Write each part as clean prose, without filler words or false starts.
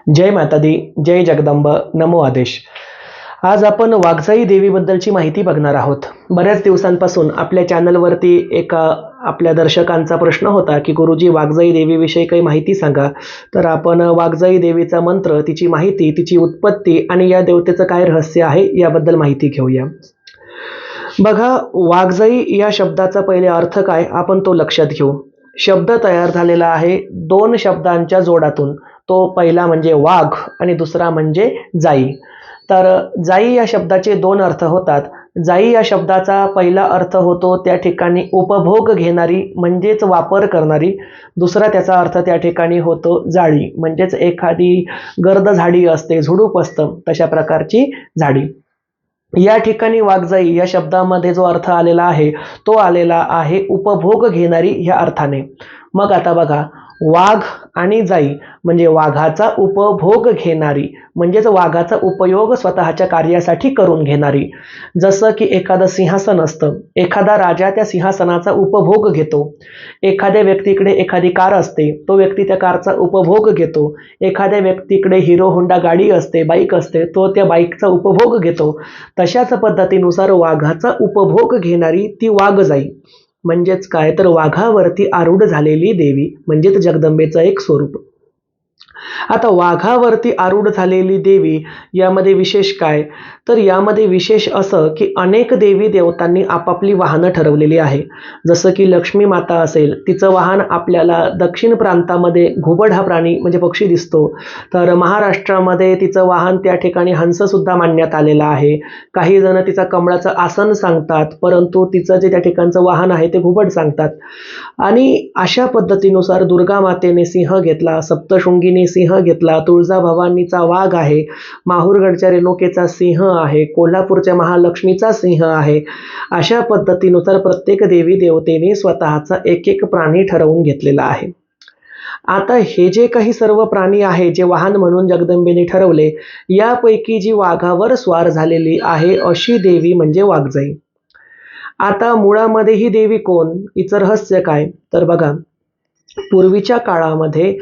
जय माता दी, जय जगदंब, नमो आदेश. आज आपण वाघजाई देवीबद्दलची माहिती बघणार आहोत. बऱ्याच दिवसांपासून आपल्या चॅनलवरती एका आपल्या दर्शकांचा प्रश्न होता की गुरुजी वाघजाई देवीविषयी काही माहिती सांगा. तर आपण वाघजाई देवीचा मंत्र, तिची माहिती, तिची उत्पत्ती आणि या देवतेचं काय रहस्य आहे याबद्दल माहिती घेऊया. बघा, वाघजाई या शब्दाचा पहिले अर्थ काय आपण तो लक्षात घेऊ. शब्द तयार झालेला आहे दोन शब्दांच्या जोडातून. तो पहिला म्हणजे वाघ आणि दुसरा म्हणजे जाई. तर जाई या शब्दाचे दोन अर्थ होतात. जाई या शब्दाचा पहिला अर्थ होतो त्या ठिकाणी उपभोग घेणारी म्हणजेच वापर करणारी. दुसरा त्याचा अर्थ त्या ठिकाणी होतो जाळी, म्हणजेच एखादी गर्द झाडी असते, झुडूप असतं, तशा प्रकारची झाडी. या ठिकाणी वाघजाई या शब्दामध्ये जो अर्थ आलेला आहे तो आलेला आहे उपभोग घेणारी ह्या अर्थाने. मग आता बघा, वाघ आणि जाई म्हणजे वाघाचा उपभोग घेणारी, म्हणजेच वाघाचा उपयोग स्वतःच्या कार्यासाठी करून घेणारी. जसं की एखादं सिंहासन असतं, एखादा राजा त्या सिंहासनाचा उपभोग घेतो. एखाद्या व्यक्तीकडे एखादी कार असते, तो व्यक्ती त्या कारचा उपभोग घेतो. एखाद्या व्यक्तीकडे हिरो होंडा गाडी असते, बाईक असते, तो त्या बाईकचा उपभोग घेतो. तशाच पद्धतीनुसार वाघाचा उपभोग घेणारी ती वाघजाई, म्हणजेच काय तर वाघावरती आरूढ झालेली देवी, म्हणजेच जगदंबेचं एक स्वरूप. आता वाघावरती आरूढ झालेली देवी यामध्ये विशेष काय, तर यामध्ये विशेष असं की अनेक देवी देवतांनी आपापली वाहनं ठरवलेली आहे. जसं की लक्ष्मी माता असेल, तिचं वाहन आपल्याला दक्षिण प्रांतामध्ये घुबड हा प्राणी म्हणजे पक्षी दिसतो. तर महाराष्ट्रामध्ये तिचं वाहन त्या ठिकाणी हंस सुद्धा मानण्यात आलेलं आहे. काही जण तिचं कमळाचं आसन सांगतात, परंतु तिचं जे त्या ठिकाणचं वाहन आहे ते घुबड सांगतात. आणि अशा पद्धतीनुसार दुर्गा मातेने सिंह घेतला, सप्तशृंगीने सिंह घेतला, तुळजाभवानीचा वाघ आहे, माहूरगडच्या रेणुकेचा सिंह आहे, कोल्हापूरच्या महालक्ष्मीचा सिंह आहे. अशा पद्धतीनुसार प्रत्येक देवी देवतेने स्वतःचा एक एक प्राणी ठरवून घेतलेला आहे. आता हे जे काही सर्व प्राणी आहे जे वाहन म्हणून जगदंबेने ठरवले, यापैकी जी वाघावर स्वार झालेली आहे अशी देवी म्हणजे वाघजाई. आता मुळामध्ये ही देवी कोण, हिचं रहस्य काय, तर बघा, पूर्वीच्या काळामध्ये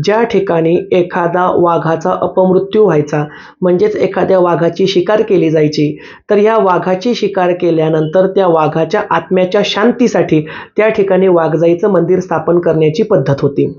ज्या ठिकाणी एखादा वाघाचा अपमृत्यू व्हायचा, म्हणजेच एखाद्या वाघाची शिकार केली जायची, तर या वाघाची शिकार केल्यानंतर त्या वाघाच्या आत्म्याच्या शांतीसाठी त्या ठिकाणी वाघजाईचं मंदिर स्थापन करण्याची पद्धत होती.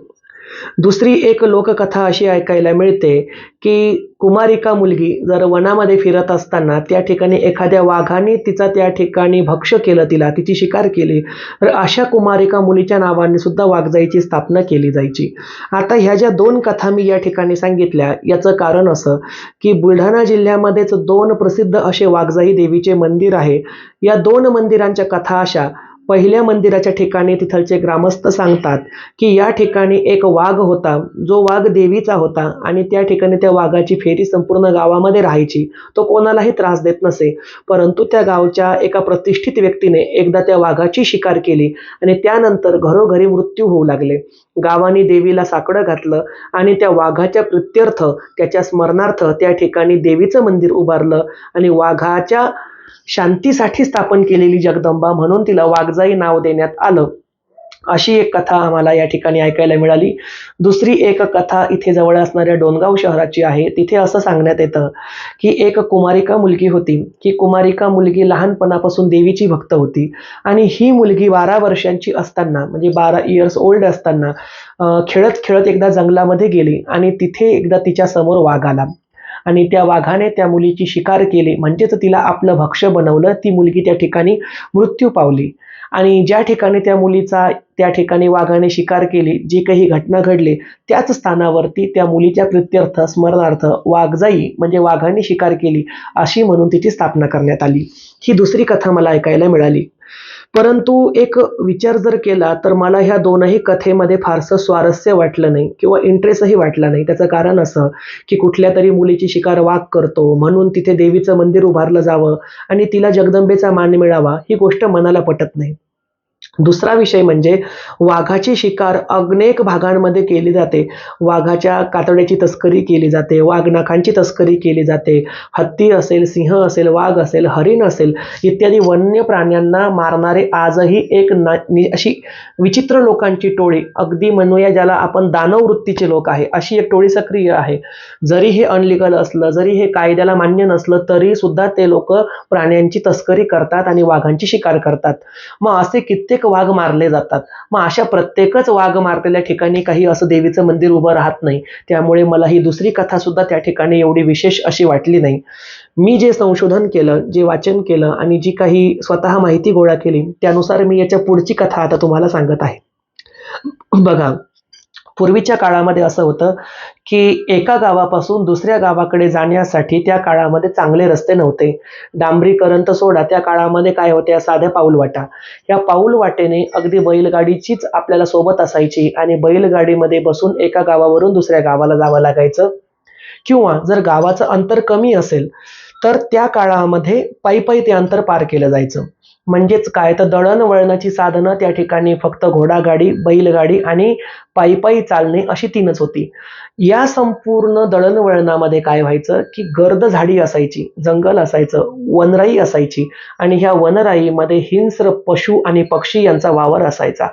दुसरी एक लोककथा अशी ऐकायला मिळते की कुमारिका मुलगी जर वनामध्ये फिरत असताना त्या ठिकाणी एखाद्या वाघाने तिचा त्या ठिकाणी भक्ष्य केलं, तिची शिकार केली, तर अशा कुमारिका मुलीच्या नावाने सुद्धा वाघजाईची स्थापना केली जायची. आता ह्या ज्या दोन कथा मी या ठिकाणी सांगितल्या, याचं कारण असं की बुलढाणा जिल्ह्यामध्येच दोन प्रसिद्ध असे वाघजाई देवीचे मंदिर आहे. या दोन मंदिरांच्या कथा अशा. पहिल्या मंदिराच्या ठिकाणी तिथलचे ग्रामस्थ सांगतात की या ठिकाणी एक वाघ होता, जो वाघ देवीचा होता आणि त्या ठिकाणी त्या वाघाची फेरी संपूर्ण गावामध्ये राहायची. तो कोणालाही त्रास देत नसे, परंतु त्या गावच्या एका प्रतिष्ठित व्यक्तीने एकदा त्या वाघाची शिकार केली आणि त्यानंतर घरोघरी मृत्यू होऊ लागले. गावाने देवीला साकडं घातलं आणि त्या वाघाच्या प्रित्यर्थ, त्याच्या स्मरणार्थ त्या ठिकाणी देवीचं मंदिर उभारलं आणि वाघाच्या शांतीसाठी स्थापन केलेली जगदंबा म्हणून तिला वाघजाई नाव देण्यात आलं. अशी एक कथा आम्हाला या ठिकाणी ऐकायला मिळाली. दुसरी एक कथा इथे जवळ असणाऱ्या डोणगाव शहराची आहे. तिथे असं सांगण्यात येतं की एक कुमारिका मुलगी होती. ही कुमारिका मुलगी लहानपणापासून देवीची भक्त होती आणि ही मुलगी 12 वर्षांची असताना, म्हणजे 12 इयर्स ओल्ड असताना खेळत खेळत एकदा जंगलामध्ये गेली आणि तिथे एकदा तिच्या समोर वाघ आला आणि त्या वाघाने त्या मुलीची शिकार केली, म्हणजेच तिला आपलं भक्ष्य बनवलं. ती मुलगी त्या ठिकाणी मृत्यू पावली आणि ज्या ठिकाणी त्या मुलीचा त्या ठिकाणी वाघाने शिकार केली, जी काही घटना घडली, त्याच स्थानावरती त्या मुलीच्या प्रित्यर्थ, स्मरणार्थ वाघजाई म्हणजे वाघाने शिकार केली अशी म्हणून तिची स्थापना करण्यात आली. ही दुसरी कथा मला ऐकायला मिळाली. परंतु एक विचार जर केला तर मला ह्या दोनही कथेमध्ये फारसं स्वारस्य वाटलं नाही किंवा इंटरेस्टही वाटला नाही. त्याचं कारण असं की कुठल्या तरी मुलीची शिकार वाघ करतो म्हणून तिथे देवीचं मंदिर उभारलं जावं आणि तिला जगदंबेचा मान मिळावा, ही गोष्ट मनाला पटत नाही. दुसरा विषय म्हणजे वाघाची शिकार अनेक भागांमध्ये केली जाते. वाघाच्या कातड्याची तस्करी केली जाते, वाघनखांची तस्करी केली जाते. हत्ती असेल, सिंह असेल, वाघ असेल, हरिण असेल इत्यादी वन्य प्राण्यांना मारणारे आजही एक अशी विचित्र लोकांची टोळी, अगदी म्हणूया ज्याला आपण दानव वृत्तीचे लोक आहे, अशी एक टोळी सक्रिय आहे. जरी हे अनलिगल असलं, जरी हे कायद्याला मान्य नसलं, तरी सुद्धा ते लोक प्राण्यांची तस्करी करतात आणि वाघांची शिकार करतात. मग असे कित्येक वाघ मारले जातात. मग अशा प्रत्येकच वाघ मारलेल्या ठिकाणी काही असं देवीचं मंदिर उभं राहत नाही. त्यामुळे मला ही दुसरी कथा सुद्धा त्या ठिकाणी एवढी विशेष अशी वाटली नाही. मी जे संशोधन केलं, जे वाचन केलं आणि जी काही स्वतः माहिती गोळा केली, त्यानुसार मी याच्या पुढची कथा आता तुम्हाला सांगत आहे. बघा, पूर्वीच्या काळामध्ये असं होतं की एका गावापासून दुसऱ्या गावाकडे जाण्यासाठी त्या काळामध्ये चांगले रस्ते नव्हते. डांबरीकरण तर सोडा, त्या काळामध्ये काय होत्या, साध्या पाऊलवाटा. या पाऊलवाटेने अगदी बैलगाडीचीच आपल्याला सोबत असायची आणि बैलगाडीमध्ये बसून एका गावावरून दुसऱ्या गावाला जावं लागायचं. किंवा जर गावाचं अंतर कमी असेल तर त्या काळामध्ये पायी पायी ते अंतर पार केलं जायचं. म्हणजेच काय, तर दळणवळणाची साधनं त्या ठिकाणी फक्त घोडागाडी, बैलगाडी आणि पायी पायी चालणे अशी तीनच होती. या संपूर्ण दळणवळणामध्ये काय व्हायचं की गर्द झाडी असायची, जंगल असायचं, वनराई असायची आणि ह्या वनराईमध्ये हिंस्र पशु आणि पक्षी यांचा वावर असायचा.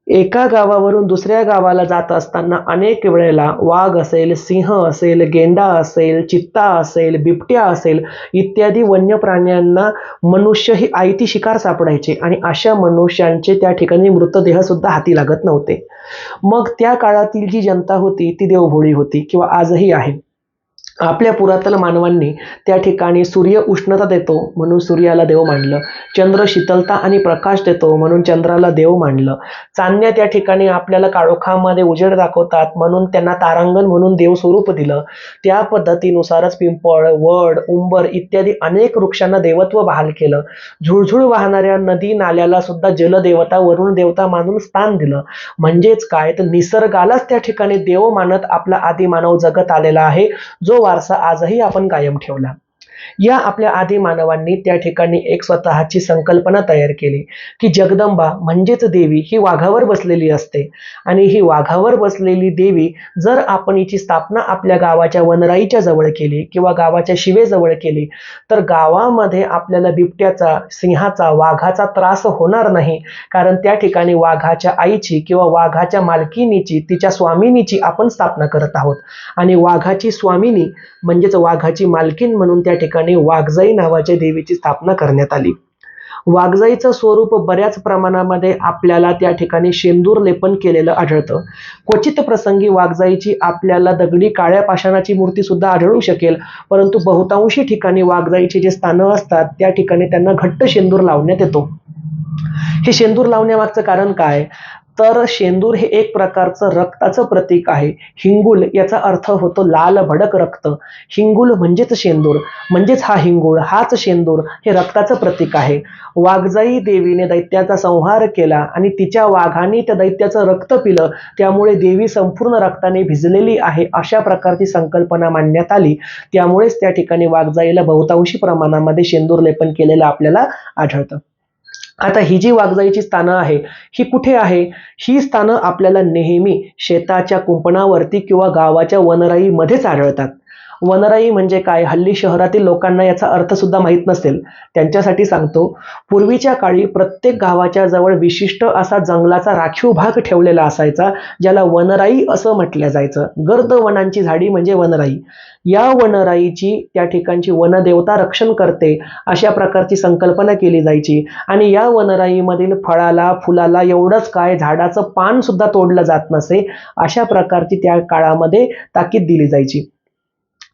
एका गावावरून दुसऱ्या गावाला जात असताना अनेक वेळेला वाघ असेल, सिंह असेल, गेंडा असेल, चित्ता असेल, बिबट्या असेल इत्यादी वन्य प्राण्यांना मनुष्य ही आयती शिकार सापडायचे आणि अशा मनुष्यांचे त्या ठिकाणी मृतदेह सुद्धा हाती लागत नव्हते. मग त्या काळातील जी जनता होती ती देवभोळी होती किंवा आजही आहे. आपल्या पुरातन मानवांनी त्या ठिकाणी सूर्य उष्णता देतो म्हणून सूर्याला देव मानलं, चंद्र शीतलता आणि प्रकाश देतो म्हणून चंद्राला देव मानलं, चांदण्या त्या ठिकाणी आपल्याला काळोखामध्ये उजेड दाखवतात म्हणून त्यांना तारांगण म्हणून देव स्वरूप दिलं. त्या पद्धतीनुसारच पिंपळ, वड, उंबर इत्यादी अनेक वृक्षांना देवत्व बहाल केलं. झुळझुळ वाहणाऱ्या नदी नाल्याला सुद्धा जलदेवता, वरुण देवता मानून स्थान दिलं. म्हणजेच काय, तर निसर्गालाच त्या ठिकाणी देव मानत आपला आदिमानव जगत आलेला आहे, जो वारसा आजही आपण कायम ठेवला. या आपल्या आदी मानवांनी त्या ठिकाणी एक स्वतःची संकल्पना तयार केली की जगदंबा म्हणजेच देवी ही वाघावर बसलेली असते आणि ही वाघावर बसलेली देवी जर आपण हिची स्थापना आपल्या गावाच्या वनराईच्या जवळ केली किंवा गावाच्या शिवेजवळ केली तर गावामध्ये आपल्याला बिबट्याचा, सिंहाचा, वाघाचा त्रास होणार नाही. कारण त्या ठिकाणी वाघाच्या आईची किंवा वाघाच्या मालकिनीची, तिच्या स्वामिनीची आपण स्थापना करत आहोत आणि वाघाची स्वामिनी म्हणजेच वाघाची मालकीन म्हणून त्या ठिकाणी वाघजाई नावाच्या देवीची स्थापना करण्यात आली. वाघजाईचं स्वरूप बऱ्याच प्रमाणामध्ये आपल्याला त्या ठिकाणी शेंदूर लेपन केलेलं आढळतं. क्वचित प्रसंगी वाघजाईची आपल्याला दगडी काळ्या पाषाणाची मूर्ती सुद्धा आढळू शकेल, परंतु बहुतांशी ठिकाणी वाघजाईची जे स्थानं असतात त्या ठिकाणी त्यांना घट्ट शेंदूर लावण्यात येतो. हे शेंदूर लावण्यामागचं कारण काय, तर शेंदूर हे एक प्रकारचं रक्ताचं प्रतीक आहे. हिंगुल याचा अर्थ होतो लाल भडक रक्त. हिंगुल म्हणजेच शेंदूर, म्हणजेच हा हिंगुळ, हाच शेंदूर हे रक्ताचं प्रतीक आहे. वाघजाई देवीने दैत्याचा संहार केला आणि तिच्या वाघाने त्या दैत्याचं रक्त पिलं, त्यामुळे देवी संपूर्ण रक्ताने भिजलेली आहे अशा प्रकारची संकल्पना मांडण्यात आली. त्यामुळेच त्या ठिकाणी वाघजाईला बहुतांशी प्रमाणामध्ये शेंदूर लेपन केलेलं आपल्याला आढळतं. आता ही जी वाघजाईची स्थानं आहे ही कुठे आहे, ही स्थानं आपल्याला नेहमी शेताच्या कुंपणावरती किंवा गावाच्या वनराईमध्येच आढळतात. वनराई म्हणजे काय, हल्ली शहरातील लोकांना याचा अर्थ सुद्धा माहीत नसेल, त्यांच्यासाठी सांगतो. पूर्वीच्या काळी प्रत्येक गावाच्या जवळ विशिष्ट असा जंगलाचा राखीव भाग ठेवलेला असायचा, ज्याला वनराई असं म्हटलं जायचं. गर्द वनांची झाडी म्हणजे वनराई. या वनराईची त्या ठिकाणची वनदेवता रक्षण करते अशा प्रकारची संकल्पना केली जायची आणि या वनराईमधील फळाला, फुलाला, एवढंच काय, झाडाचं पान सुद्धा तोडलं जात नसे अशा प्रकारची त्या काळामध्ये ताकीद दिली जायची.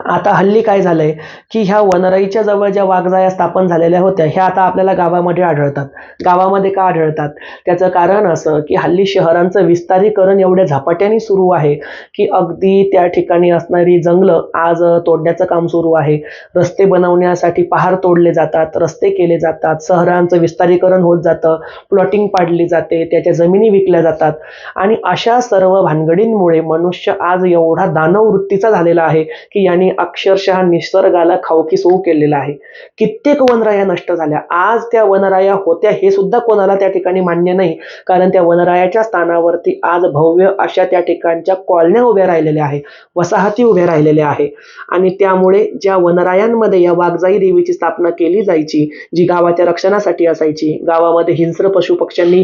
आता हल्ली काय झालंय की ह्या वनराईच्या जवळ ज्या वाघजाया स्थापन झालेल्या होत्या ह्या आता आपल्याला गावामध्ये आढळतात. गावामध्ये का आढळतात, त्याचं कारण असं की हल्ली शहरांचं विस्तारीकरण एवढ्या झपाट्याने सुरू आहे की अगदी त्या ठिकाणी असणारी जंगलं आज तोडण्याचं काम सुरू आहे. रस्ते बनवण्यासाठी पहार तोडले जातात, रस्ते केले जातात, शहरांचं विस्तारीकरण होत जातं, प्लॉटिंग पाडली जाते, त्याच्या जमिनी विकल्या जातात आणि अशा सर्व भानगडींमुळे मनुष्य आज एवढा दानव वृत्तीचा झालेला आहे की याने ठिकाणी अक्षरशः निसर्गाला खाऊकी सू केलेलं आहे. कित्येक वनराया नष्ट झाल्या. आज त्या वनराया होत्या हे सुद्धा कोणाला त्या ठिकाणी मान्य नाही, कारण त्या वनरायाच्या स्थानावरती आज भव्य अशा त्या ठिकाणच्या कॉलन्या उभ्या राहिलेल्या आहे, वसाहती उभ्या राहिलेल्या आहे. आणि त्यामुळे ज्या वनरायांमध्ये या वाघजाई देवीची स्थापना केली जायची, जी गावाच्या रक्षणासाठी असायची, गावामध्ये हिंस्र पशुपक्ष्यांनी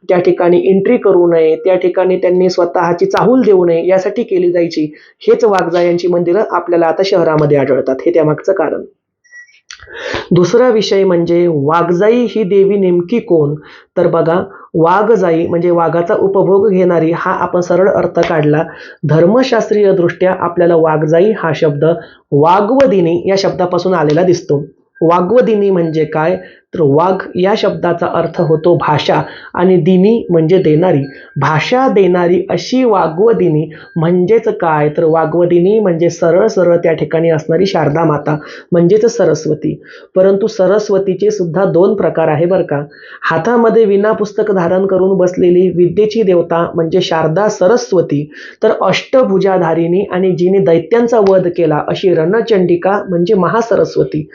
त्या ठिकाणी एंट्री करू नये, त्या ठिकाणी त्यांनी स्वतःची चाहूल देऊ नये यासाठी केली जायची, हेच वाघजायांची मंदिरं आपल्याला आता शहरामध्ये आढळतात. हे त्यामागचं कारण. दुसरा विषय म्हणजे वाघजाई ही देवी नेमकी कोण? तर बघा, वाघजाई म्हणजे वाघाचा उपभोग घेणारी हा आपण सरळ अर्थ काढला. धर्मशास्त्रीय दृष्ट्या आपल्याला वाघजाई हा शब्द वाग्वदिनी या शब्दापासून आलेला दिसतो. वाग्वदिनी म्हणजे काय? तर वाघ या शब्दाचा अर्थ होतो भाषा आणि दिनी म्हणजे देणारी. भाषा देणारी अशी वाग्वदिनी म्हणजेच काय? तर वाग्वदिनी म्हणजे सरळ सरळ त्या ठिकाणी असणारी शारदा माता म्हणजेच सरस्वती. परंतु सरस्वतीचे सुद्धा दोन प्रकार आहे बरं का. हातामध्ये विना पुस्तक धारण करून बसलेली विद्येची देवता म्हणजे शारदा सरस्वती, तर अष्टभुजाधारिणी आणि जिने दैत्यांचा वध केला अशी रणचंडिका म्हणजे महासरस्वती.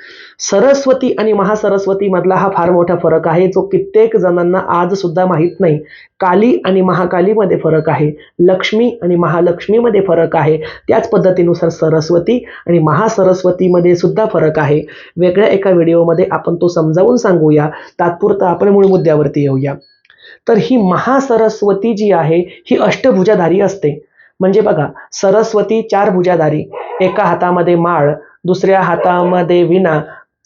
सरस्वती आणि महासरस्वती मधला हा फार मोठा फरक आहे, जो कित्येक जणांना आज सुद्धा माहीत नाही. काली आणि महाकालीमध्ये फरक आहे, लक्ष्मी आणि महालक्ष्मीमध्ये फरक आहे. त्याच पद्धतीनुसार सरस्वती आणि महासरस्वतीमध्ये सुद्धा फरक आहे. वेगळ्या एका व्हिडिओमध्ये आपण तो समजावून सांगूया. तात्पुरता आपण मूळ मुद्द्यावरती येऊया. तर ही महासरस्वती जी आहे ही अष्टभुजाधारी असते. म्हणजे बघा, सरस्वती 4 भुजाधारी, एका हातामध्ये माळ, दुसऱ्या हातामध्ये विणा,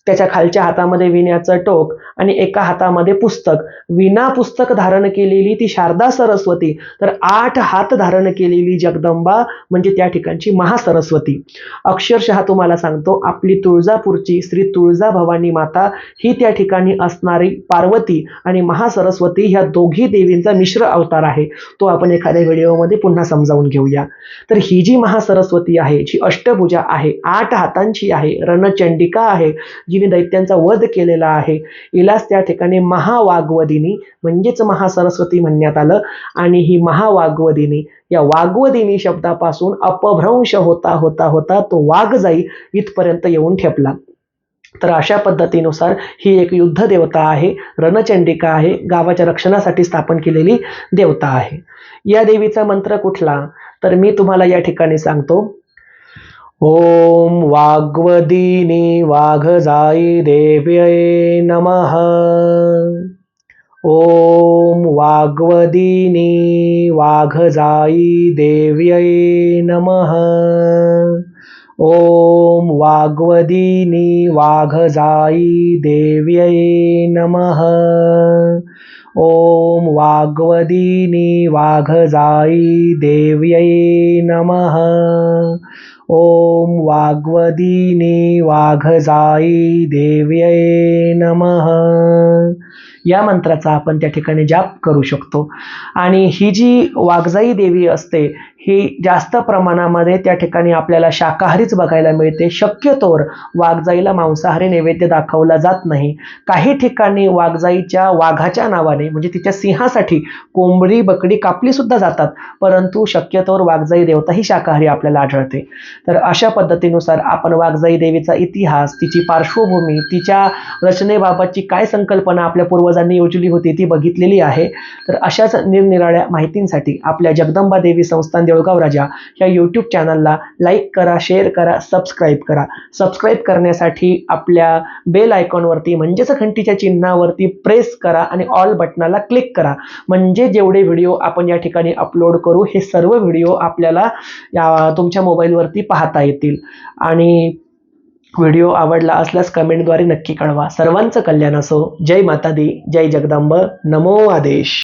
त्याच्या खालच्या हातामध्ये विण्याचं टोक आणि एका हातामध्ये पुस्तक. विना पुस्तक धारण केलेली ती शारदा सरस्वती, तर 8 हात धारण केलेली जगदंबा म्हणजे त्या ठिकाणची महासरस्वती. अक्षरशः तुम्हाला सांगतो, आपली तुळजापूरची श्री तुळजा भवानी माता ही त्या ठिकाणी असणारी पार्वती आणि महासरस्वती ह्या दोघी देवींचा मिश्र अवतार आहे. तो आपण एखाद्या व्हिडिओमध्ये पुन्हा समजावून घेऊया. तर ही जी महासरस्वती आहे, जी अष्टभुजा आहे, 8 हातांची आहे, रणचंडिका आहे, जिने दैत्यांचा वध केलेला आहे, हिलाच त्या ठिकाणी महावाग्वदिनी म्हणजेच महासरस्वती म्हणण्यात आलं. आणि ही महावाग्वदिनी या वाग्वदिनी शब्दापासून अपभ्रंश होता होता होता तो वाघजाई इथपर्यंत येऊन ठेपला. तर अशा पद्धतीनुसार ही एक युद्ध देवता आहे, रणचंडिका आहे, गावाच्या रक्षणासाठी स्थापन केलेली देवता आहे. या देवीचा मंत्र कुठला? तर मी तुम्हाला या ठिकाणी सांगतो. ओम वाग्वदिनी वाघजाई देव्यै नमः. ओम वाग्वदिनी वाघजाई देव्यै नमः. ओम वाग्वदिनी वाघजाई देव्यै नमः. ओम वाग्वदिनी वाघजाई देव्यै नमः. ओम वाग्वदिनी वाघजाई देव्यै नमः. या मंत्राचा आपण त्या ठिकाणी जाप करू शकतो. आणि ही जी वाघजाई देवी असते ही जास्त प्रमाणामध्ये त्या ठिकाणी आपल्याला शाकाहारीच बघायला मिळते. शक्यतोवर वाघजाईला मांसाहारी नैवेद्य दाखवला जात नाही. काही ठिकाणी वाघजाईच्या वाघाच्या नावाने म्हणजे तिच्या सिंहासाठी कोंबडी बकडी कापली सुद्धा जातात, परंतु शक्यतोवर वाघजाई देवता ही शाकाहारी आपल्याला आढळते. तर अशा पद्धतीनुसार आपण वाघजाई देवीचा इतिहास, तिची पार्श्वभूमी, तिच्या रचनेबाबतची काय संकल्पना आपल्या पूर्वजांनी योजली होती ती बघितलेली आहे. तर अशाच निरनिराळ्या माहितींसाठी आपल्या जगदंबा देवी संस्थान देऊळगाव राजा या यूट्यूब चॅनलला लाईक करा, शेअर करा, सबस्क्राईब करा. सबस्क्राईब करण्यासाठी आपल्या बेल आयकॉनवरती म्हणजेच घंटीच्या चिन्हावरती प्रेस करा आणि ऑल बटनाला क्लिक करा. म्हणजे जेवढे व्हिडिओ आपण या ठिकाणी अपलोड करू हे सर्व व्हिडिओ आपल्याला तुमच्या मोबाईलवरती पाहता येतील. आणि व्हिडिओ आवडला असल्यास कमेंटद्वारे नक्की कळवा. सर्वांचं कल्याण असो. जय माता दी, जय जगदंब, नमो आदेश.